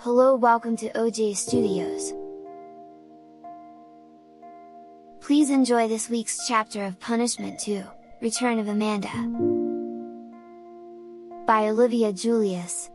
Hello, welcome to OJ Studios. Please enjoy this week's chapter of Punishment 2, Return of Amanda, by Olivia Julius.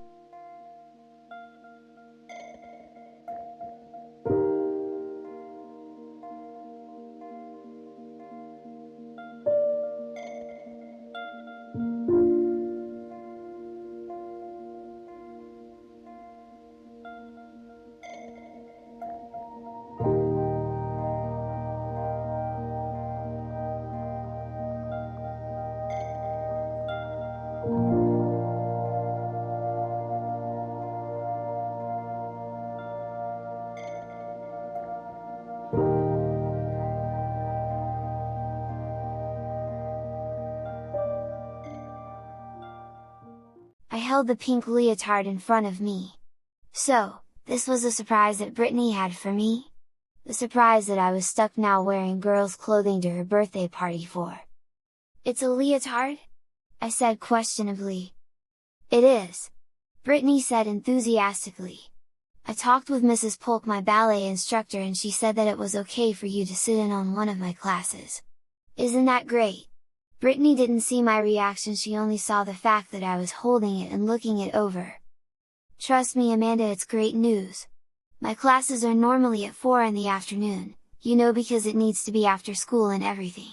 I held the pink leotard in front of me. So, this was a surprise that Brittany had for me? The surprise that I was stuck now wearing girls' clothing to her birthday party for. "It's a leotard?" I said questionably. "It is," Brittany said enthusiastically. "I talked with Mrs. Polk, my ballet instructor, and she said that it was okay for you to sit in on one of my classes. Isn't that great?" Brittany didn't see my reaction, she only saw the fact that I was holding it and looking it over. "Trust me, Amanda, it's great news. My classes are normally at 4 in the afternoon, you know, because it needs to be after school and everything.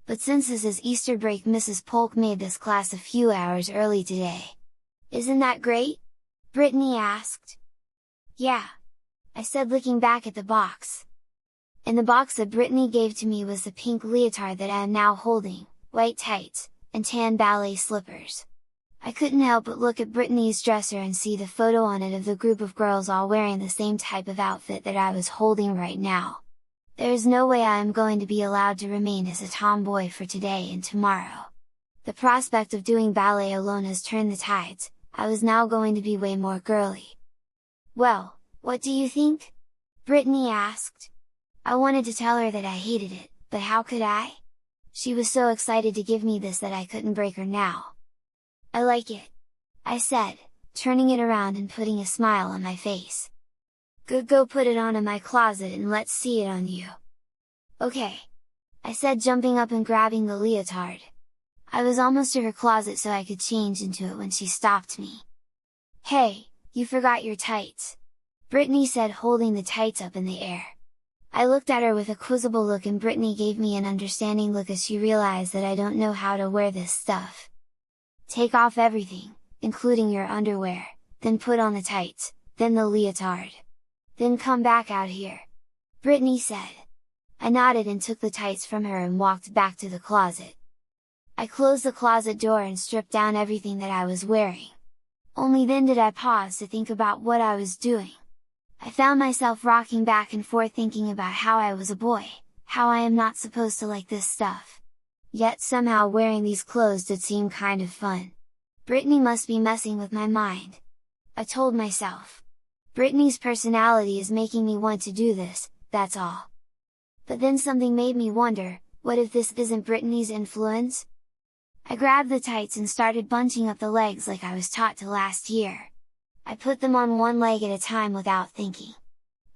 But since this is Easter break, Mrs. Polk made this class a few hours early today. Isn't that great?" Brittany asked. "Yeah," I said, looking back at the box. In the box that Brittany gave to me was the pink leotard that I am now holding, white tights, and tan ballet slippers. I couldn't help but look at Brittany's dresser and see the photo on it of the group of girls all wearing the same type of outfit that I was holding right now. There is no way I am going to be allowed to remain as a tomboy for today and tomorrow. The prospect of doing ballet alone has turned the tides, I was now going to be way more girly. "Well, what do you think?" Brittany asked. I wanted to tell her that I hated it, but how could I? She was so excited to give me this that I couldn't break her now. "I like it," I said, turning it around and putting a smile on my face. "Good, go put it on in my closet and let's see it on you." "Okay," I said, jumping up and grabbing the leotard. I was almost to her closet so I could change into it when she stopped me. "Hey, you forgot your tights," Brittany said, holding the tights up in the air. I looked at her with a quizzical look, and Brittany gave me an understanding look as she realized that I don't know how to wear this stuff. "Take off everything, including your underwear, then put on the tights, then the leotard. Then come back out here," Brittany said. I nodded and took the tights from her and walked back to the closet. I closed the closet door and stripped down everything that I was wearing. Only then did I pause to think about what I was doing. I found myself rocking back and forth thinking about how I was a boy, how I am not supposed to like this stuff. Yet somehow wearing these clothes did seem kind of fun. Brittany must be messing with my mind, I told myself. Brittany's personality is making me want to do this, that's all. But then something made me wonder, what if this isn't Brittany's influence? I grabbed the tights and started bunching up the legs like I was taught to last year. I put them on one leg at a time without thinking.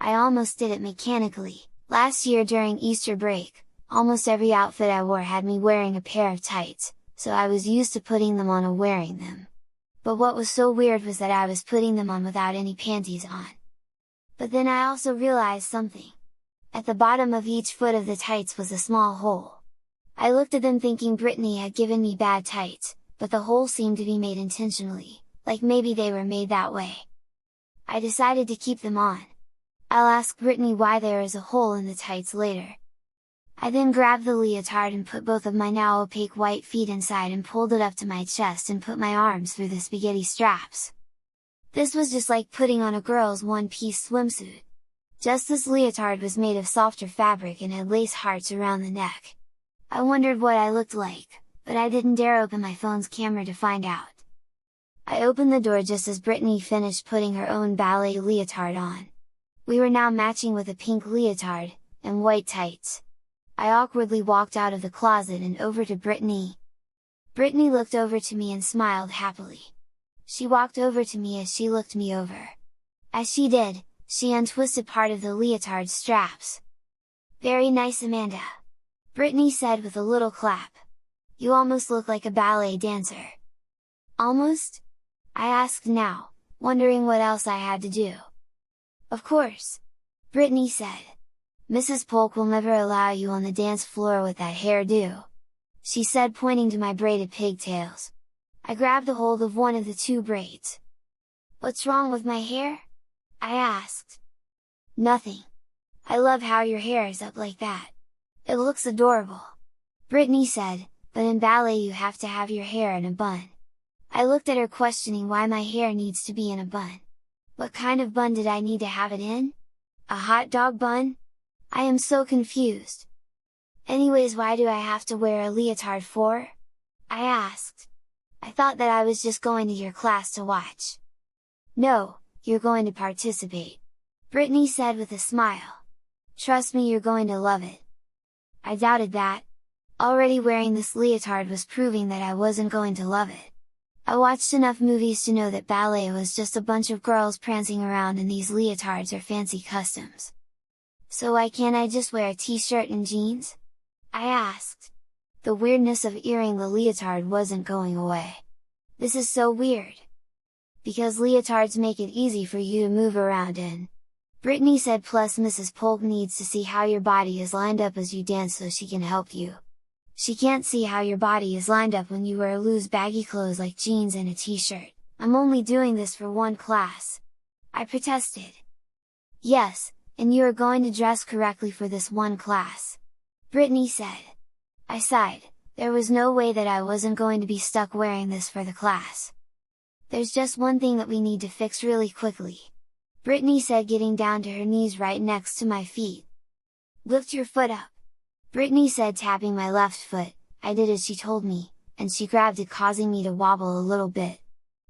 I almost did it mechanically. Last year during Easter break, almost every outfit I wore had me wearing a pair of tights, so I was used to putting them on and wearing them. But what was so weird was that I was putting them on without any panties on. But then I also realized something. At the bottom of each foot of the tights was a small hole. I looked at them thinking Brittany had given me bad tights, but the hole seemed to be made intentionally, like maybe they were made that way. I decided to keep them on. I'll ask Brittany why there is a hole in the tights later. I then grabbed the leotard and put both of my now opaque white feet inside and pulled it up to my chest and put my arms through the spaghetti straps. This was just like putting on a girl's one-piece swimsuit. Just this leotard was made of softer fabric and had lace hearts around the neck. I wondered what I looked like, but I didn't dare open my phone's camera to find out. I opened the door just as Brittany finished putting her own ballet leotard on. We were now matching with a pink leotard, and white tights. I awkwardly walked out of the closet and over to Brittany. Brittany looked over to me and smiled happily. She walked over to me as she looked me over. As she did, she untwisted part of the leotard's straps. "Very nice, Amanda," Brittany said with a little clap. "You almost look like a ballet dancer." "Almost?" I asked now, wondering what else I had to do. "Of course," Brittany said. "Mrs. Polk will never allow you on the dance floor with that hairdo," she said, pointing to my braided pigtails. I grabbed a hold of one of the two braids. "What's wrong with my hair?" I asked. "Nothing. I love how your hair is up like that. It looks adorable," Brittany said, "but in ballet you have to have your hair in a bun." I looked at her, questioning why my hair needs to be in a bun. What kind of bun did I need to have it in? A hot dog bun? I am so confused. "Anyways, why do I have to wear a leotard for?" I asked. "I thought that I was just going to your class to watch." "No, you're going to participate," Brittany said with a smile. "Trust me, you're going to love it." I doubted that. Already wearing this leotard was proving that I wasn't going to love it. I watched enough movies to know that ballet was just a bunch of girls prancing around in these leotards or fancy costumes. "So why can't I just wear a t-shirt and jeans?" I asked. The weirdness of earring the leotard wasn't going away. "This is so weird." "Because leotards make it easy for you to move around in," Brittany said, "plus Mrs. Polk needs to see how your body is lined up as you dance so she can help you. She can't see how your body is lined up when you wear loose baggy clothes like jeans and a t-shirt. I'm only doing this for one class," I protested. "Yes, and you are going to dress correctly for this one class," Brittany said. I sighed. There was no way that I wasn't going to be stuck wearing this for the class. "There's just one thing that we need to fix really quickly," Brittany said, getting down to her knees right next to my feet. "Lift your foot up," Brittany said, tapping my left foot. I did as she told me, and she grabbed it, causing me to wobble a little bit.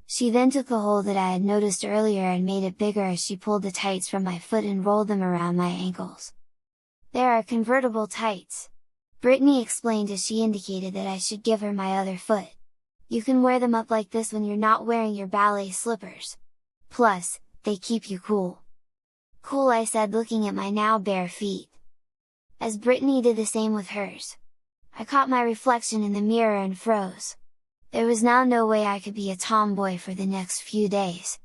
She then took the hole that I had noticed earlier and made it bigger as she pulled the tights from my foot and rolled them around my ankles. "There are convertible tights," Brittany explained as she indicated that I should give her my other foot. "You can wear them up like this when you're not wearing your ballet slippers. Plus, they keep you cool." "Cool," I said, looking at my now bare feet. As Brittany did the same with hers. I caught my reflection in the mirror and froze. There was now no way I could be a tomboy for the next few days.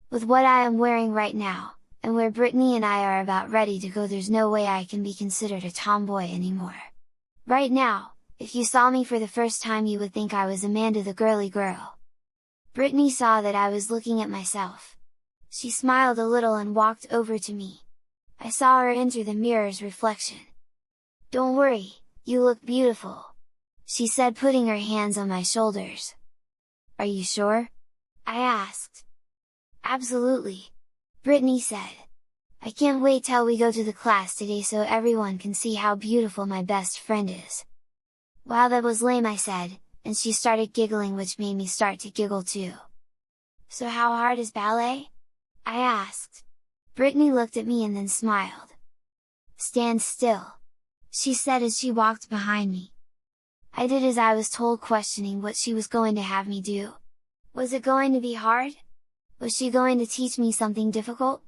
With what I am wearing right now, and where Brittany and I are about ready to go, there's no way I can be considered a tomboy anymore. Right now, if you saw me for the first time, you would think I was Amanda, the girly girl. Brittany saw that I was looking at myself. She smiled a little and walked over to me. I saw her enter the mirror's reflection. "Don't worry, you look beautiful," she said, putting her hands on my shoulders. "Are you sure?" I asked. "Absolutely," Brittany said. "I can't wait till we go to the class today so everyone can see how beautiful my best friend is." "Wow, that was lame," I said, and she started giggling, which made me start to giggle too. "So how hard is ballet?" I asked. Brittany looked at me and then smiled. "Stand still," she said as she walked behind me. I did as I was told, questioning what she was going to have me do. Was it going to be hard? Was she going to teach me something difficult?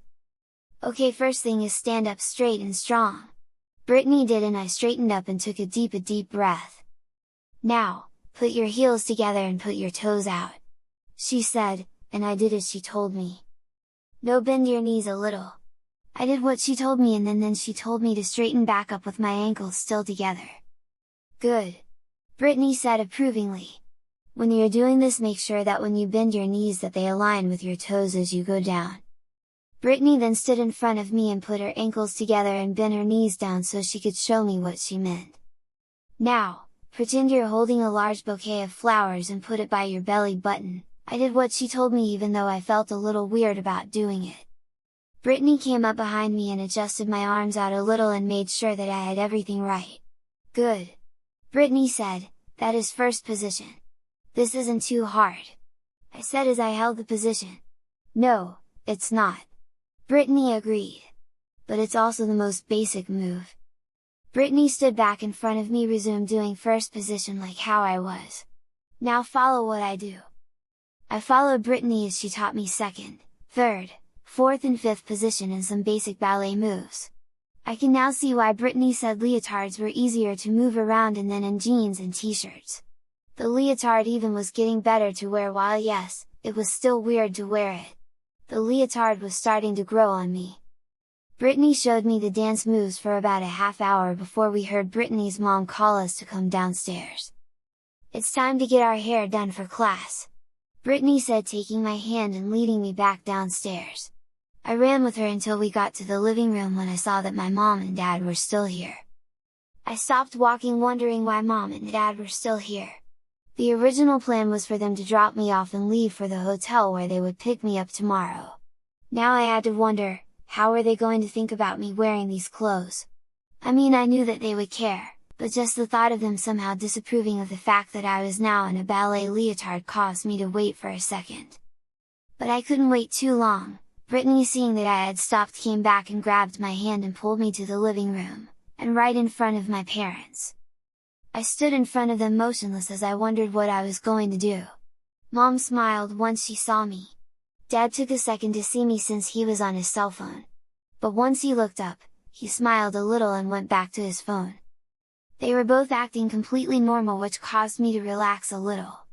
"Okay, first thing is stand up straight and strong," Brittany did, and I straightened up and took a deep breath. "Now, put your heels together and put your toes out," she said, and I did as she told me. "No, bend your knees a little." I did what she told me, and then she told me to straighten back up with my ankles still together. "Good!" Brittany said approvingly. "When you're doing this, make sure that when you bend your knees that they align with your toes as you go down." Brittany then stood in front of me and put her ankles together and bent her knees down so she could show me what she meant. "Now, pretend you're holding a large bouquet of flowers and put it by your belly button." I did what she told me, even though I felt a little weird about doing it. Brittany came up behind me and adjusted my arms out a little and made sure that I had everything right. "Good!" Brittany said, "That is first position. This isn't too hard," I said as I held the position. "No, it's not," Brittany agreed. "But it's also the most basic move." Brittany stood back in front of me, resumed doing first position like how I was. "Now follow what I do." I followed Brittany as she taught me second, third, 4th and 5th position and some basic ballet moves. I can now see why Brittany said leotards were easier to move around in than in jeans and t-shirts. The leotard even was getting better to wear while yes, it was still weird to wear it. The leotard was starting to grow on me. Brittany showed me the dance moves for about a half hour before we heard Brittany's mom call us to come downstairs. "It's time to get our hair done for class," Brittany said, taking my hand and leading me back downstairs. I ran with her until we got to the living room when I saw that my mom and dad were still here. I stopped walking wondering why mom and dad were still here. The original plan was for them to drop me off and leave for the hotel where they would pick me up tomorrow. Now I had to wonder, how are they going to think about me wearing these clothes? I mean, I knew that they would care, but just the thought of them somehow disapproving of the fact that I was now in a ballet leotard caused me to wait for a second. But I couldn't wait too long. Brittany, seeing that I had stopped, came back and grabbed my hand and pulled me to the living room, and right in front of my parents. I stood in front of them motionless as I wondered what I was going to do. Mom smiled once she saw me. Dad took a second to see me since he was on his cell phone. But once he looked up, he smiled a little and went back to his phone. They were both acting completely normal, which caused me to relax a little.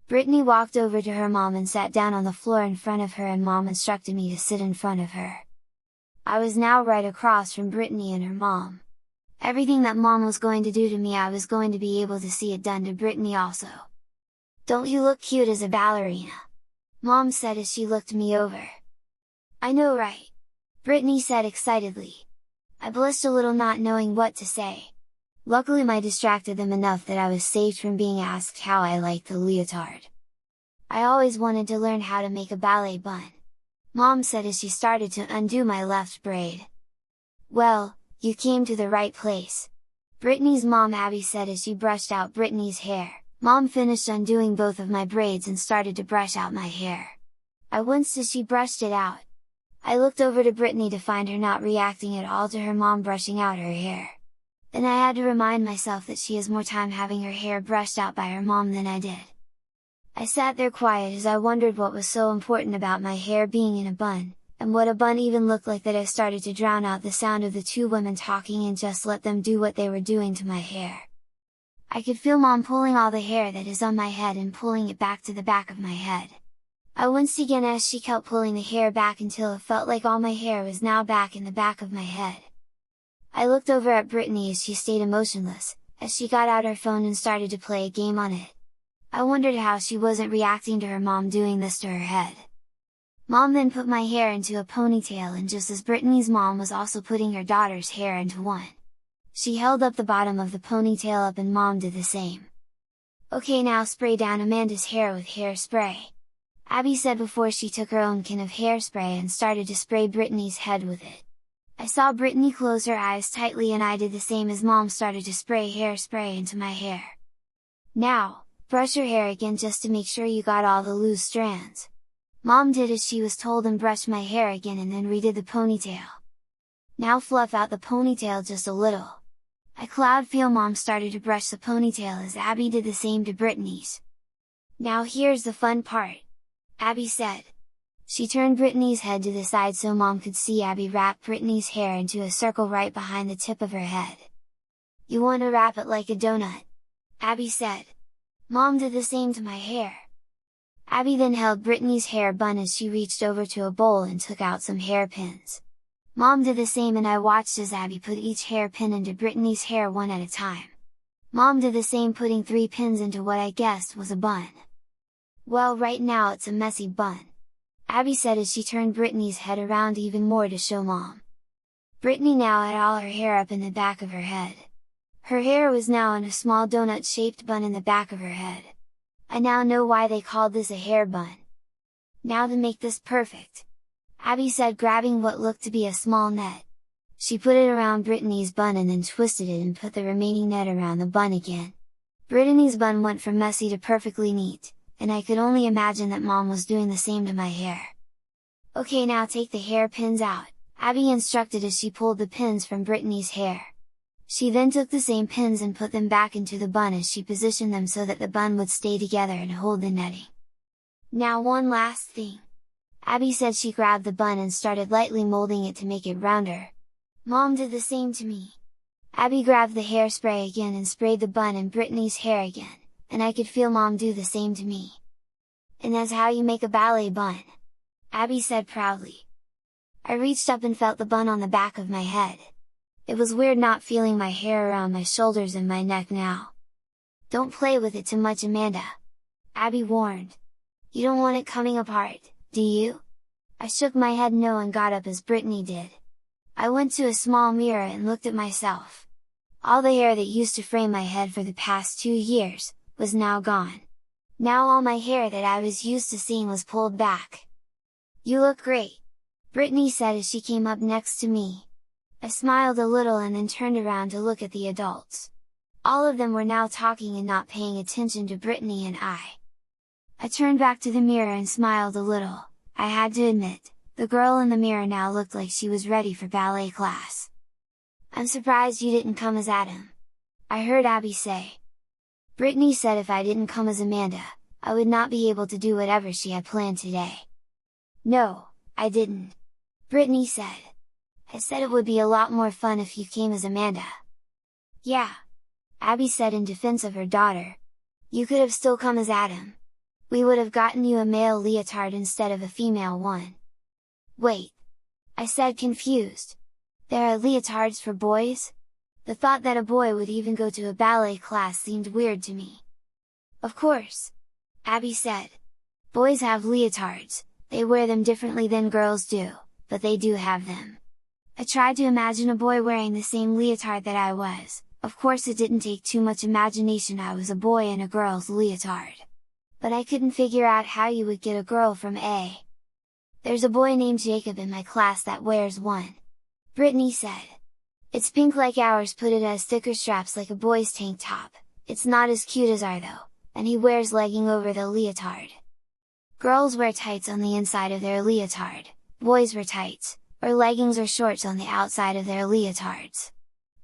Brittany walked over to her mom and sat down on the floor in front of her, and mom instructed me to sit in front of her. I was now right across from Brittany and her mom. Everything that mom was going to do to me, I was going to be able to see it done to Brittany also. "Don't you look cute as a ballerina?" Mom said as she looked me over. "I know, right?" Brittany said excitedly. I blushed a little, not knowing what to say. Luckily I distracted them enough that I was saved from being asked how I liked the leotard. "I always wanted to learn how to make a ballet bun," Mom said as she started to undo my left braid. "Well, you came to the right place," Brittany's mom Abby said as she brushed out Brittany's hair. Mom finished undoing both of my braids and started to brush out my hair. I winced as she brushed it out. I looked over to Brittany to find her not reacting at all to her mom brushing out her hair. Then I had to remind myself that she has more time having her hair brushed out by her mom than I did. I sat there quiet as I wondered what was so important about my hair being in a bun, and what a bun even looked like, that I started to drown out the sound of the two women talking and just let them do what they were doing to my hair. I could feel mom pulling all the hair that is on my head and pulling it back to the back of my head. I winced again as she kept pulling the hair back until it felt like all my hair was now back in the back of my head. I looked over at Brittany as she stayed emotionless, as she got out her phone and started to play a game on it. I wondered how she wasn't reacting to her mom doing this to her head. Mom then put my hair into a ponytail, and just as Brittany's mom was also putting her daughter's hair into one. She held up the bottom of the ponytail up and mom did the same. "Okay, now spray down Amanda's hair with hairspray," Abby said before she took her own can of hairspray and started to spray Brittany's head with it. I saw Brittany close her eyes tightly and I did the same as mom started to spray hairspray into my hair. "Now, brush your hair again just to make sure you got all the loose strands." Mom did as she was told and brushed my hair again and then redid the ponytail. "Now fluff out the ponytail just a little." I could feel mom started to brush the ponytail as Abby did the same to Brittany's. "Now here's the fun part," Abby said. She turned Brittany's head to the side so mom could see Abby wrap Brittany's hair into a circle right behind the tip of her head. "You want to wrap it like a donut," Abby said. Mom did the same to my hair. Abby then held Brittany's hair bun as she reached over to a bowl and took out some hairpins. Mom did the same and I watched as Abby put each hairpin into Brittany's hair one at a time. Mom did the same, putting 3 pins into what I guessed was a bun. "Well, right now it's a messy bun," Abby said as she turned Brittany's head around even more to show mom. Brittany now had all her hair up in the back of her head. Her hair was now in a small donut-shaped bun in the back of her head. I now know why they called this a hair bun. "Now to make this perfect," Abby said, grabbing what looked to be a small net. She put it around Brittany's bun and then twisted it and put the remaining net around the bun again. Brittany's bun went from messy to perfectly neat, and I could only imagine that mom was doing the same to my hair. "Okay, now take the hair pins out," Abby instructed as she pulled the pins from Brittany's hair. She then took the same pins and put them back into the bun as she positioned them so that the bun would stay together and hold the netting. "Now one last thing," Abby said she grabbed the bun and started lightly molding it to make it rounder. Mom did the same to me. Abby grabbed the hairspray again and sprayed the bun in Brittany's hair again, and I could feel Mom do the same to me. And that's how you make a ballet bun, Abby said proudly. I reached up and felt the bun on the back of my head. It was weird not feeling my hair around my shoulders and my neck now. Don't play with it too much, Amanda, Abby warned. You don't want it coming apart, do you? I shook my head no and got up as Brittany did. I went to a small mirror and looked at myself. All the hair that used to frame my head for the past 2 years, was now gone. Now all my hair that I was used to seeing was pulled back. You look great, Brittany said as she came up next to me. I smiled a little and then turned around to look at the adults. All of them were now talking and not paying attention to Brittany and I. I turned back to the mirror and smiled a little. I had to admit, the girl in the mirror now looked like she was ready for ballet class. I'm surprised you didn't come as Adam, I heard Abby say. Brittany said if I didn't come as Amanda, I would not be able to do whatever she had planned today. No, I didn't, Brittany said. I said it would be a lot more fun if you came as Amanda. Yeah, Abby said in defense of her daughter. You could have still come as Adam. We would have gotten you a male leotard instead of a female one. Wait! I said confused. There are leotards for boys? The thought that a boy would even go to a ballet class seemed weird to me. Of course! Abby said. Boys have leotards, they wear them differently than girls do, but they do have them. I tried to imagine a boy wearing the same leotard that I was. Of course it didn't take too much imagination, I was a boy in a girl's leotard. But I couldn't figure out how you would get a girl from A. There's a boy named Jacob in my class that wears one, Brittany said. It's pink like ours, but it has thicker straps like a boy's tank top. It's not as cute as ours though, and he wears legging over the leotard. Girls wear tights on the inside of their leotard, boys wear tights, or leggings or shorts on the outside of their leotards.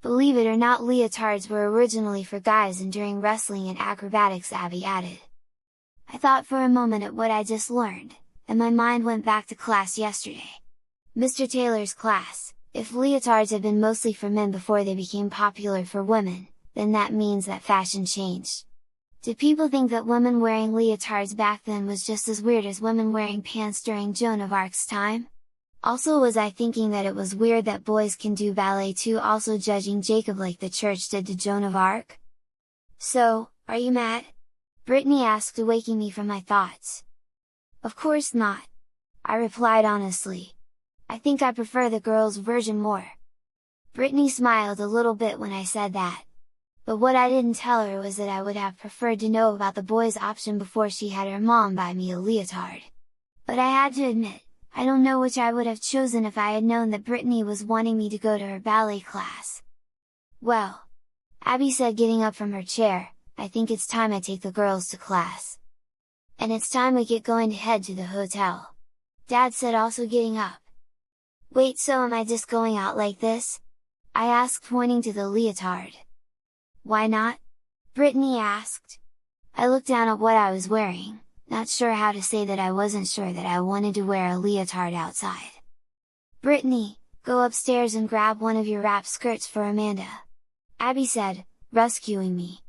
Believe it or not, leotards were originally for guys and during wrestling and acrobatics, Abby added. I thought for a moment at what I just learned, and my mind went back to class yesterday. Mr. Taylor's class. If leotards had been mostly for men before they became popular for women, then that means that fashion changed. Did people think that women wearing leotards back then was just as weird as women wearing pants during Joan of Arc's time? Also, was I thinking that it was weird that boys can do ballet too, also judging Jacob like the church did to Joan of Arc? So, are you mad? Brittany asked, awaking me from my thoughts. Of course not, I replied honestly. I think I prefer the girls' version more. Brittany smiled a little bit when I said that. But what I didn't tell her was that I would have preferred to know about the boys' option before she had her mom buy me a leotard. But I had to admit, I don't know which I would have chosen if I had known that Brittany was wanting me to go to her ballet class. Well, Abby said, getting up from her chair, I think it's time I take the girls to class. And it's time we get going to head to the hotel, Dad said, also getting up. Wait, so am I just going out like this? I asked, pointing to the leotard. Why not? Brittany asked. I looked down at what I was wearing, not sure how to say that I wasn't sure that I wanted to wear a leotard outside. Brittany, go upstairs and grab one of your wrap skirts for Amanda, Abby said, rescuing me.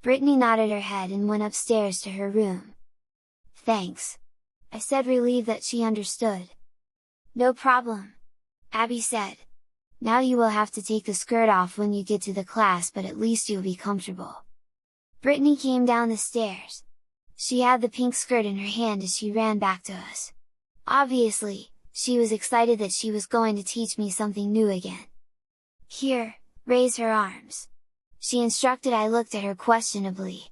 Brittany nodded her head and went upstairs to her room. Thanks, I said, relieved that she understood. No problem, Abby said. Now you will have to take the skirt off when you get to the class, but at least you'll be comfortable. Brittany came down the stairs. She had the pink skirt in her hand as she ran back to us. Obviously, she was excited that she was going to teach me something new again. Here, raise her arms, she instructed. I looked at her questionably.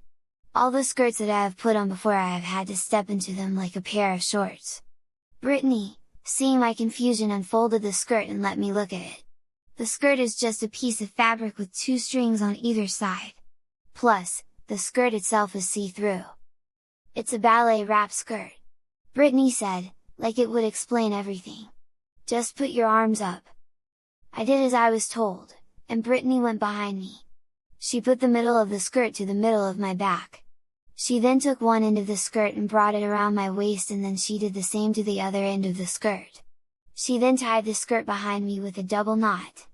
All the skirts that I have put on before, I have had to step into them like a pair of shorts. Brittany, seeing my confusion, unfolded the skirt and let me look at it. The skirt is just a piece of fabric with 2 strings on either side. Plus, the skirt itself is see-through. It's a ballet wrap skirt, Brittany said, like it would explain everything. Just put your arms up. I did as I was told, and Brittany went behind me. She put the middle of the skirt to the middle of my back. She then took one end of the skirt and brought it around my waist, and then she did the same to the other end of the skirt. She then tied the skirt behind me with a double knot.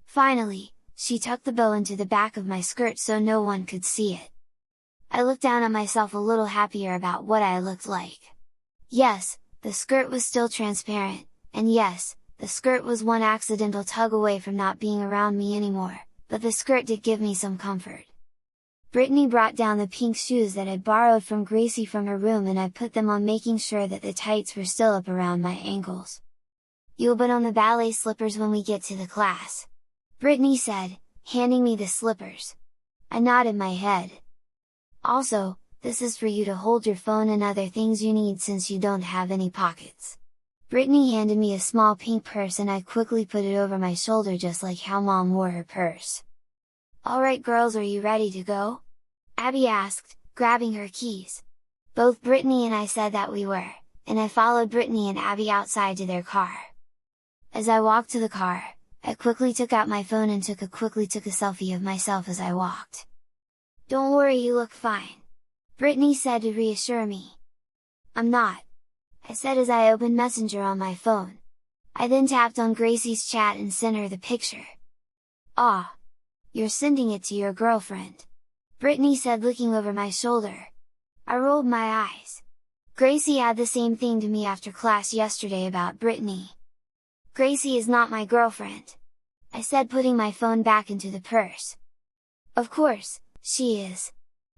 Finally, she tucked the bow into the back of my skirt so no one could see it. I looked down at myself a little happier about what I looked like. Yes, the skirt was still transparent, and yes, the skirt was one accidental tug away from not being around me anymore, but the skirt did give me some comfort. Brittany brought down the pink shoes that I'd borrowed from Gracie from her room, and I put them on, making sure that the tights were still up around my ankles. "You'll put on the ballet slippers when we get to the class," Brittany said, handing me the slippers. I nodded my head. "Also, this is for you to hold your phone and other things you need since you don't have any pockets." Brittany handed me a small pink purse, and I quickly put it over my shoulder just like how Mom wore her purse. "Alright girls, are you ready to go?" Abby asked, grabbing her keys. Both Brittany and I said that we were, and I followed Brittany and Abby outside to their car. As I walked to the car, I quickly took out my phone and quickly took a selfie of myself as I walked. "Don't worry, you look fine," Brittany said to reassure me. "I'm not," I said as I opened Messenger on my phone. I then tapped on Gracie's chat and sent her the picture. "Aw! You're sending it to your girlfriend," Brittany said, looking over my shoulder. I rolled my eyes. Gracie had the same thing to me after class yesterday about Brittany. "Gracie is not my girlfriend," I said, putting my phone back into the purse. "Of course, she is,"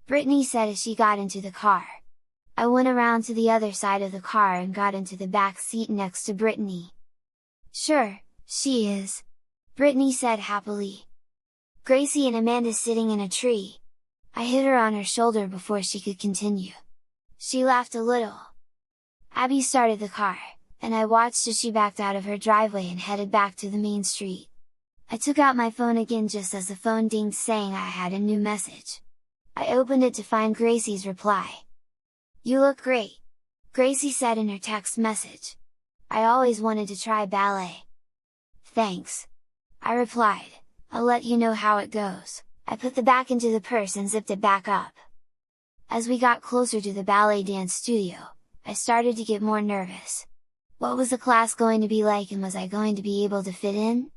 Brittany said as she got into the car. I went around to the other side of the car and got into the back seat next to Brittany. "Sure, she is," Brittany said happily. "Gracie and Amanda sitting in a tree." I hit her on her shoulder before she could continue. She laughed a little. Abby started the car, and I watched as she backed out of her driveway and headed back to the main street. I took out my phone again just as the phone dinged, saying I had a new message. I opened it to find Gracie's reply. "You look great," Gracie said in her text message. "I always wanted to try ballet." "Thanks," I replied, "I'll let you know how it goes." I put the back into the purse and zipped it back up. As we got closer to the ballet dance studio, I started to get more nervous. What was the class going to be like, and was I going to be able to fit in?